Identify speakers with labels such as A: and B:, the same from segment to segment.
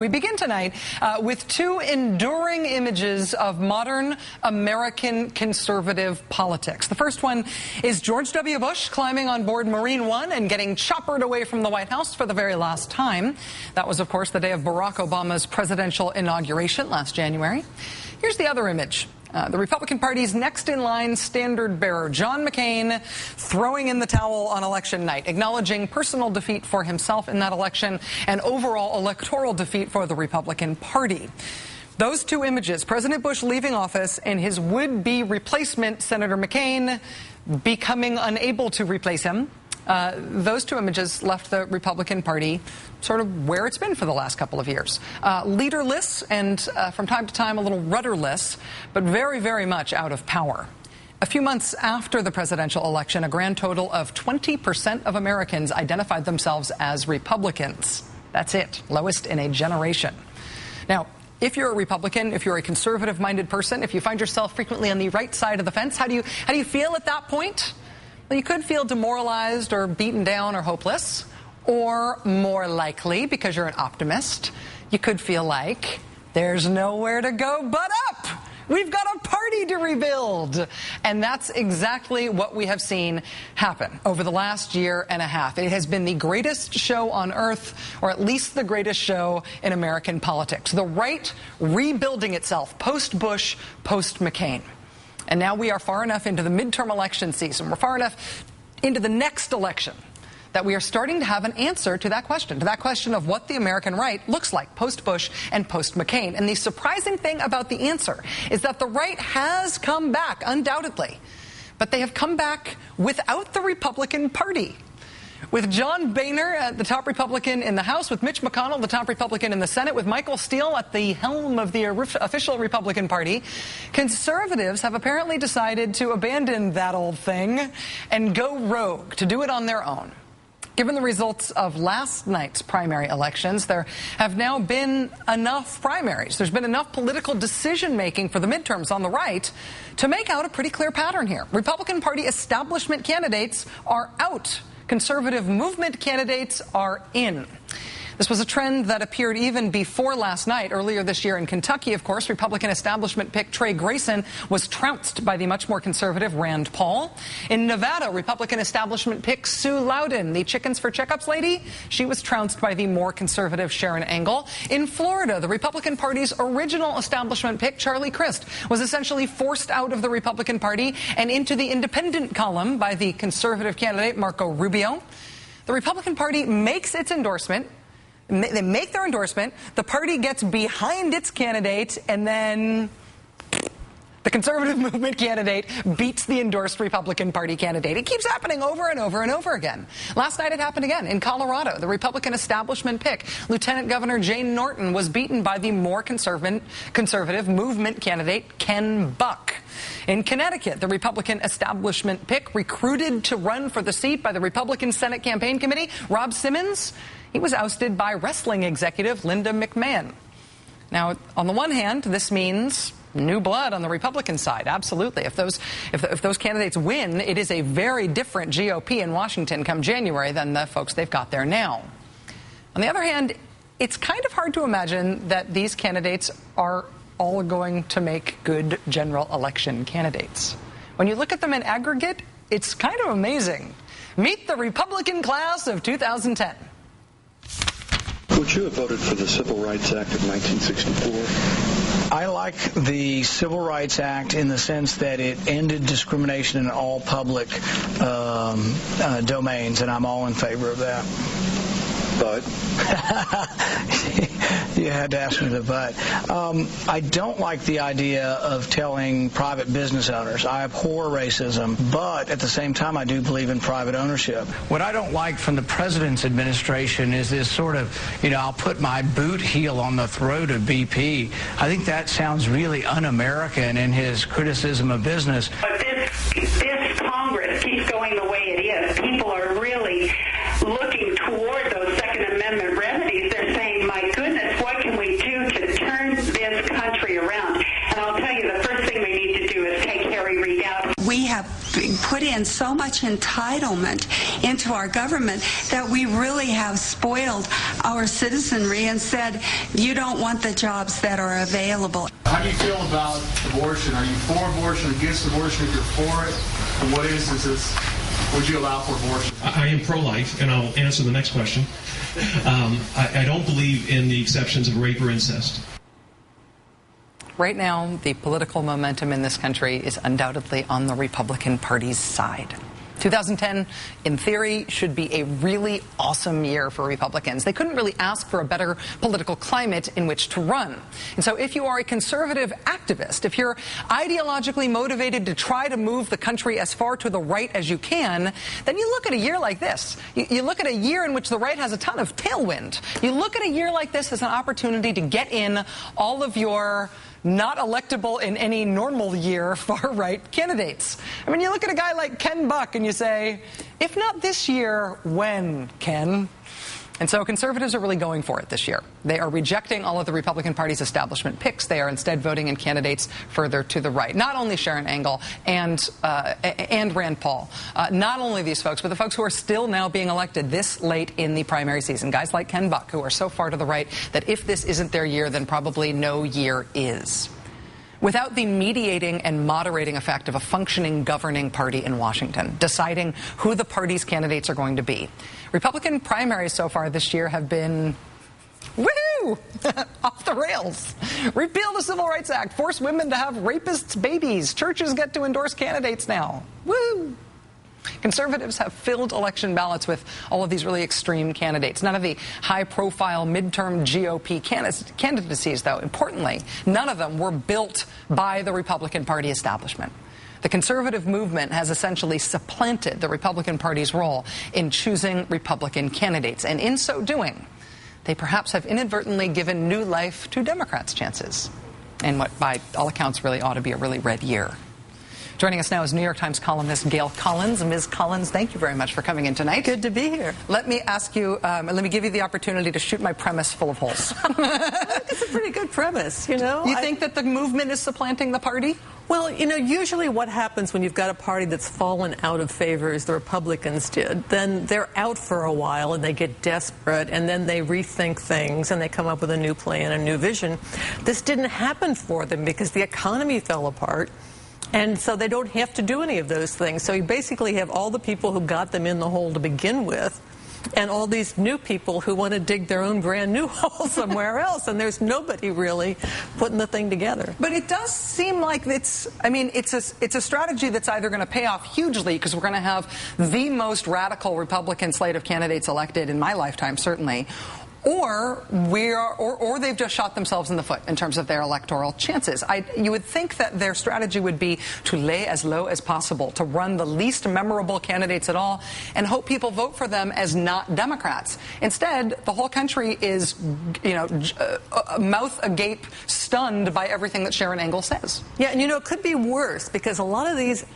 A: We begin tonight with two enduring images of modern American conservative politics. The first one is George W. Bush climbing on board Marine One and getting choppered away from the White House for the very last time. That was, of course, the day of Barack Obama's presidential inauguration last January. Here's the other image. The Republican Party's next-in-line standard-bearer, John McCain, throwing in the towel on election night, acknowledging personal defeat for himself in that election and overall electoral defeat for the Republican Party. Those two images, President Bush leaving office and his would-be replacement, Senator McCain, becoming unable to replace him, those two images left the Republican Party sort of where it's been for the last couple of years. Leaderless and from time to time a little rudderless, but very, very much out of power. A few months after the presidential election, a grand total of 20% of Americans identified themselves as Republicans. That's it, lowest in a generation. Now, if you're a Republican, if you're a conservative-minded person, if you find yourself frequently on the right side of the fence, how do you feel at that point? Well, you could feel demoralized or beaten down or hopeless, or more likely, because you're an optimist, you could feel like there's nowhere to go but up. We've got a party to rebuild. And that's exactly what we have seen happen over the last year and a half. It has been the greatest show on earth, or at least the greatest show in American politics. The right rebuilding itself post-Bush, post-McCain. And now we are far enough into the midterm election season, we're far enough into the next election, that we are starting to have an answer to that question of what the American right looks like post-Bush and post-McCain. And the surprising thing about the answer is that the right has come back, undoubtedly, but they have come back without the Republican Party. With John Boehner, the top Republican in the House, with Mitch McConnell, the top Republican in the Senate, with Michael Steele at the helm of the official Republican Party, conservatives have apparently decided to abandon that old thing and go rogue, to do it on their own. Given the results of last night's primary elections, there have now been enough primaries. There's been enough political decision-making for the midterms on the right to make out a pretty clear pattern here. Republican Party establishment candidates are out. Conservative movement candidates are in. This was a trend that appeared even before last night. Earlier this year in Kentucky, of course, Republican establishment pick Trey Grayson was trounced by the much more conservative Rand Paul. In Nevada, Republican establishment pick Sue Loudon, the chickens for checkups lady, she was trounced by the more conservative Sharon Angle. In Florida, the Republican Party's original establishment pick, Charlie Crist, was essentially forced out of the Republican Party and into the independent column by the conservative candidate Marco Rubio. The Republican Party makes its endorsement. They make their endorsement, the party gets behind its candidate, and then the conservative movement candidate beats the endorsed Republican Party candidate. It keeps happening over and over and over again. Last night it happened again. In Colorado, the Republican establishment pick, Lieutenant Governor Jane Norton, was beaten by the more conservative movement candidate Ken Buck. In Connecticut, the Republican establishment pick, recruited to run for the seat by the Republican Senate Campaign Committee, Rob Simmons, he was ousted by wrestling executive Linda McMahon. Now, on the one hand, this means new blood on the Republican side. Absolutely. If those candidates win, it is a very different GOP in Washington come January than the folks they've got there now. On the other hand, it's kind of hard to imagine that these candidates are all going to make good general election candidates. When you look at them in aggregate, it's kind of amazing. Meet the Republican class of 2010.
B: Would you have voted for the Civil Rights Act of 1964?
C: I like the Civil Rights Act in the sense that it ended discrimination in all public domains, and I'm all in favor of that.
B: But?
C: You had to ask me the but. I don't like the idea of telling private business owners. I abhor racism, but at the same time, I do believe in private ownership.
D: What I don't like from the president's administration is this sort of, I'll put my boot heel on the throat of BP. I think that sounds really un-American in his criticism of business.
E: But this Congress keeps going the way it is. People are really looking toward those Second Amendment remedies. They're saying, my goodness, what can we do to turn this country around? And I'll tell you, the first thing we need to do is take Harry Reid out.
F: We have put in and so much entitlement into our government that we really have spoiled our citizenry and said, you don't want the jobs that are available.
G: How do you feel about abortion? Are you for abortion, against abortion? If you're for it, what is this? Would you allow for abortion?
H: I am pro-life, and I'll answer the next question. I don't believe in the exceptions of rape or incest.
A: Right now, the political momentum in this country is undoubtedly on the Republican Party's side. 2010, in theory, should be a really awesome year for Republicans. They couldn't really ask for a better political climate in which to run. And so if you are a conservative activist, if you're ideologically motivated to try to move the country as far to the right as you can, then you look at a year like this. You look at a year in which the right has a ton of tailwind. You look at a year like this as an opportunity to get in all of your not electable in any normal year far-right candidates. I mean, you look at a guy like Ken Buck and you say, if not this year, when, Ken? And so conservatives are really going for it this year. They are rejecting all of the Republican Party's establishment picks. They are instead voting in candidates further to the right. Not only Sharon Angle and Rand Paul. Not only these folks, but the folks who are still now being elected this late in the primary season. Guys like Ken Buck, who are so far to the right that if this isn't their year, then probably no year is. Without the mediating and moderating effect of a functioning governing party in Washington, deciding who the party's candidates are going to be, Republican primaries so far this year have been, woohoo, off the rails. Repeal the Civil Rights Act, force women to have rapists' babies. Churches get to endorse candidates now. Woo! Conservatives have filled election ballots with all of these really extreme candidates. None of the high-profile midterm GOP candidacies, though, importantly, none of them were built by the Republican Party establishment. The conservative movement has essentially supplanted the Republican Party's role in choosing Republican candidates. And in so doing, they perhaps have inadvertently given new life to Democrats' chances in what, by all accounts, really ought to be a really red year. Joining us now is New York Times columnist Gail Collins. Ms. Collins, thank you very much for coming in tonight.
I: Good to be here.
A: Let me ask you, let me give you the opportunity to shoot my premise full of holes.
I: It's a pretty good premise, you know.
A: You think that the movement is supplanting the party?
I: Well, you know, usually what happens when you've got a party that's fallen out of favor, as the Republicans did, then they're out for a while and they get desperate and then they rethink things and they come up with a new plan, a new vision. This didn't happen for them because the economy fell apart. And so they don't have to do any of those things. So you basically have all the people who got them in the hole to begin with and all these new people who want to dig their own brand new hole somewhere else. And there's nobody really putting the thing together.
A: But it does seem like it's a strategy that's either going to pay off hugely because we're going to have the most radical Republican slate of candidates elected in my lifetime, certainly, or they've just shot themselves in the foot in terms of their electoral chances. You would think that their strategy would be to lay as low as possible, to run the least memorable candidates at all, and hope people vote for them as not Democrats. Instead, the whole country is, mouth agape, stunned by everything that Sharon Angle says.
I: Yeah, and you know, it could be worse because a lot of these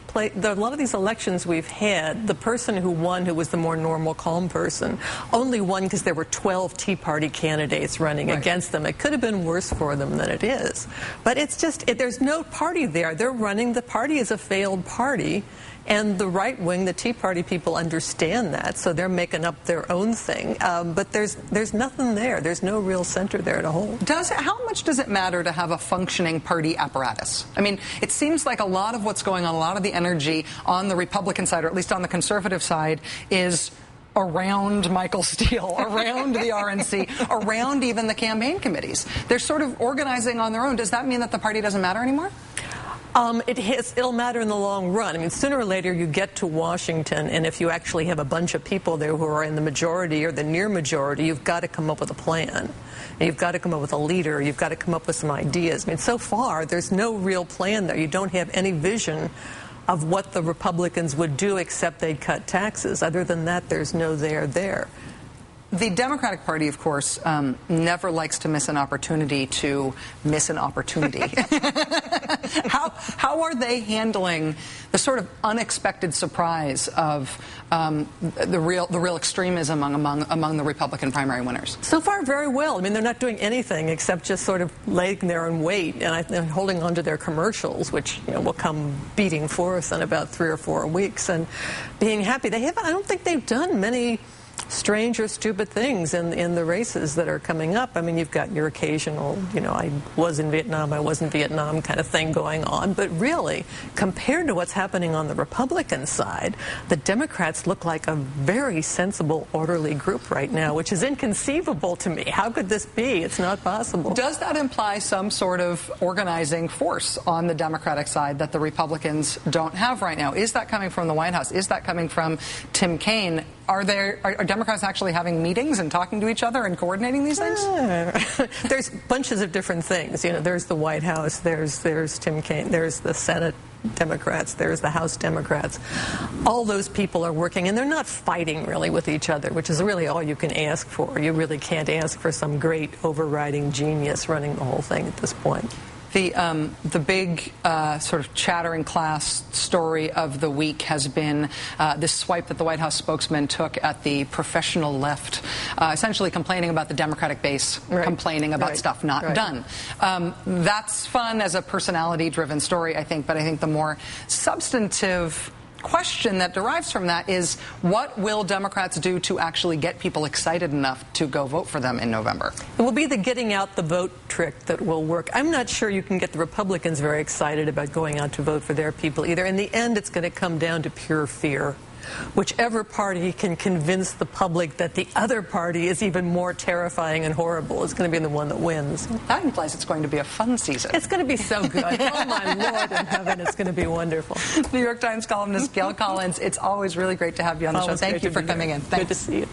I: elections we've had, the person who won, who was the more normal, calm person, only won because there were 12 Tea Party candidates running against them. It could have been worse for them than it is. But it's just, there's no party there. They're running, the party is a failed party. And the right wing, the Tea Party people understand that, so they're making up their own thing. But there's nothing there. There's no real center there to hold.
A: How much does it matter to have a functioning party apparatus? I mean, it seems like a lot of what's going on, a lot of the energy on the Republican side, or at least on the conservative side, is around Michael Steele, around the RNC, around even the campaign committees. They're sort of organizing on their own. Does that mean that the party doesn't matter anymore?
I: It'll matter in the long run. I mean, sooner or later you get to Washington, and if you actually have a bunch of people there who are in the majority or the near majority, you've got to come up with a plan. And you've got to come up with a leader. You've got to come up with some ideas. I mean, so far, there's no real plan there. You don't have any vision of what the Republicans would do except they'd cut taxes. Other than that, there's no there.
A: The Democratic Party, of course, never likes to miss an opportunity to miss an opportunity. How are they handling the sort of unexpected surprise of the real extremism among the Republican primary winners?
I: So far, very well. I mean, they're not doing anything except just sort of laying there and wait and holding on to their commercials, which will come beating forth in about 3 or 4 weeks, and being happy. I don't think they've done many strange or stupid things in the races that are coming up. I mean, you've got your occasional, I was in Vietnam, I was in Vietnam kind of thing going on. But really, compared to what's happening on the Republican side, the Democrats look like a very sensible, orderly group right now, which is inconceivable to me. How could this be? It's not possible.
A: Does that imply some sort of organizing force on the Democratic side that the Republicans don't have right now? Is that coming from the White House? Is that coming from Tim Kaine? Are Democrats actually having meetings and talking to each other and coordinating these things?
I: There's bunches of different things. There's the White House, there's Tim Kaine, there's the Senate Democrats, there's the House Democrats. All those people are working, and they're not fighting really with each other, which is really all you can ask for. You really can't ask for some great overriding genius running the whole thing at this point.
A: The big sort of chattering class story of the week has been this swipe that the White House spokesman took at the professional left, essentially complaining about the Democratic base, complaining about stuff not done. That's fun as a personality-driven story, I think, but I think the more substantive question that derives from that is, what will Democrats do to actually get people excited enough to go vote for them in November?
I: It will be the getting out the vote trick that will work. I'm not sure you can get the Republicans very excited about going out to vote for their people either. In the end, it's going to come down to pure fear. Whichever party can convince the public that the other party is even more terrifying and horrible is going to be the one that wins.
A: That implies it's going to be a fun season.
I: It's going to be so good. Oh, my Lord in heaven, it's going to be wonderful.
A: New York Times columnist Gail Collins, it's always really great to have you on the show. Thank you for coming in. Thanks.
I: Good to see you.